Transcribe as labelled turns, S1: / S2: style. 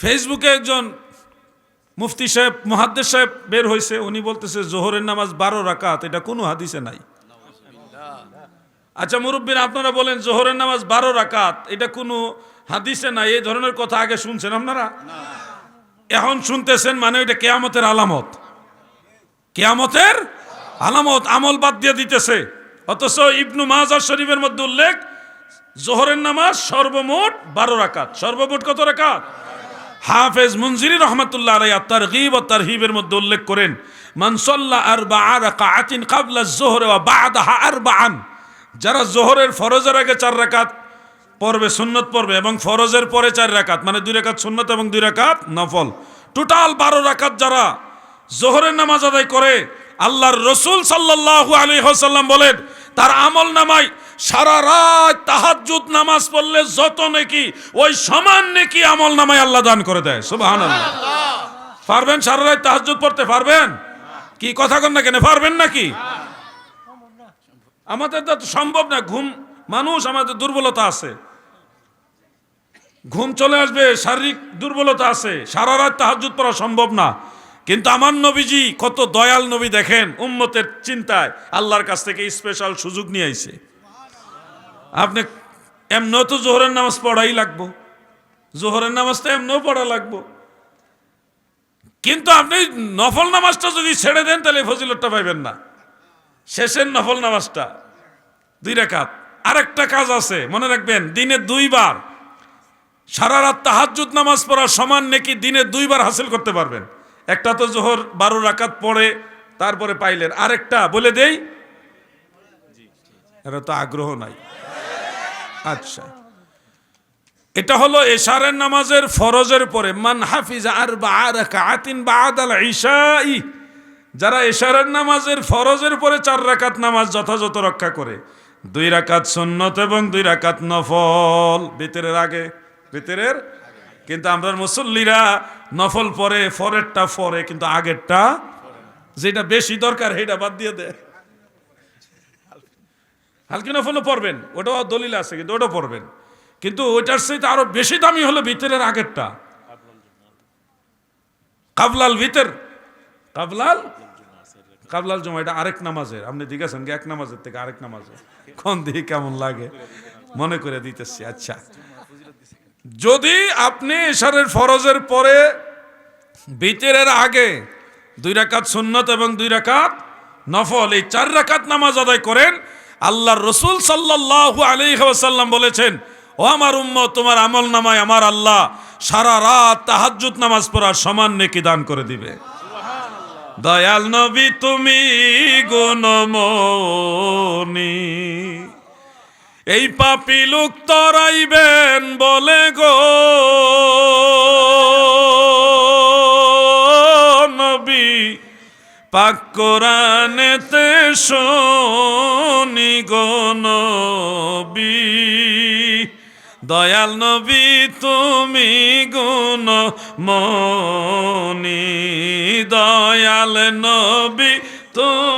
S1: ফেসবুকে একজন মুফতি সাহেব মুহাদ্দিস সাহেব বের হয়েছে, উনি বলতেছে জোহরের নামাজ 12 রাকাত, এটা কোনো হাদিসে নাই। আচ্ছা মুরব্বীরা আপনারা বলেন জোহরের নামাজ 12 রাকাত এটা কোনো হাদিসে নাই, এই ধরনের কথা আগে শুনছেন আপনারা? এখন শুনতেছেন, মানে এটা কিয়ামতের আলামত, কিয়ামতের আলামত, আমল বাদ দিয়ে দিতেছে। অথচ ইবনু মাজাহ শরীফের মধ্যে উল্লেখ জোহরের নামাজ সর্বমোট 12 রাকাত। সর্বমোট কত রাকাত? হাফেজ মুনজিরি রহমাতুল্লাহ আলাইহি আত-তারগীব ওয়া তারহিবের মধ্যে উল্লেখ করেন, মান সাল্লা 4 রাকাআতিন ক্বাবলা আয-যুহর ওয়া বা'দাহা 4, যারা জোহরের ফরজের আগে 4 রাকাত পড়বে, সুন্নত পড়বে, এবং ফরজের পরে 4 রাকাত, মানে 2 রাকাত সুন্নত এবং 2 রাকাত নফল, টোটাল 12 রাকাত যারা জোহরের নামাজ আদায় করে, আল্লাহর রাসূল সাল্লাল্লাহু আলাইহি ওয়াসাল্লাম বলেন তার আমল নামায় সারা রাত তাহাজ্জুদ নামাজ পড়লে যত নেকি, ওই সমান নেকি আমল নামায় আল্লাহ দান করে দেয়। সুবহানাল্লাহ। পারবেন সারা রাত তাহাজ্জুদ পড়তে? পারবেন? কি কথা কন না কেন, পারবেন নাকি? আমাদের তো সম্ভব না, ঘুম মানুষ, আমাদের দুর্বলতা আছে, ঘুম চলে আসবে, শারীরিক দুর্বলতা আছে, সারা রাত তাহাজ্জুদ পড়া সম্ভব না। কিন্তু আমার নবীজি কত দয়াল নবী দেখেন, উম্মতের চিন্তায় আল্লাহর কাছ থেকে স্পেশাল সুযোগ নিয়ে আইছে। আপনি এমনও তো জোহরের নামাজ পড়াই লাগবো, জোহরের নামাজটা এমনও পড়া লাগবো, কিন্তু আপনি নফল নামাজটা যদি ছেড়ে দেন তাহলে ফজিলতটা পাইবেন না। শেষের নফল নামাজটা 2 রাকাত। আরেকটা কাজ আছে, মনে রাখবেন, দিনে 2 বার সারা রাত তাহাজ্জুদ নামাজ পড়ার সমান নেকি দিনে 2 বার হাসিল করতে পারবেন। একটা তো জোহর 12 রাকাত পড়ে তারপরে পাইলেন, আরেকটা বলে দেই, এরা তো আগ্রহ নাই। আচ্ছা, এটা হলো এশারের নামাজের ফরজের পরে, মান হাফিজা 4 রাকাতিন বাদাল ইশাই, যারা এশারের নামাজের ফরজের পরে 4 রাকাত নামাজ যথাযথ রক্ষা করে, 2 রাকাত সুন্নত এবং 2 রাকাত নফল ভিতরের আগে, ভিতরের। কিন্তু আমরা মুসল্লিরা নফল পরে, ফরেরটা পরে, কিন্তু আগেরটা যেটা বেশি দরকার সেটা বাদ দিয়ে দেয়। হালকি নফলও পড়বেন, ওটাও দলিল আছে, কিন্তু ওটাও পড়বেন, কিন্তু ওইটার সাথে আরো বেশি দামি হলো ভিতরের আগেরটা, কাবলাল ভিতর, কাবলাল জমা, এটা আরেক নামাজের। আপনি জিজ্ঞাসেন এক নামাজের থেকে আরেক নামাজে কোন দিকে কেমন লাগে, মনে করে দিতেছি। আচ্ছা, যদি আপনি এশারের ফরজের পরে ভিতরের আগে 2 রাকাত সুন্নত এবং 2 রাকাত নফল, এই 4 রাকাত নামাজ আদায় করেন, আল্লাহর রাসূল সাল্লাল্লাহু আলাইহি ওয়াসাল্লাম বলেছেন, ও আমার উম্মত, তোমার আমল নামায় আমার আল্লাহ সারা রাত তাহাজ্জুদ নামাজ পড়ার সমান নেকি দান করে দিবে। দয়াল নবী তুমি গুণমণি, এই পাপী লোক তরাইবেন বলে গো নবী, পাক কোরআনেতে শুনি গো নবী, দয়াল নবী তুমি গুণমণি, দয়াল নবী তুমি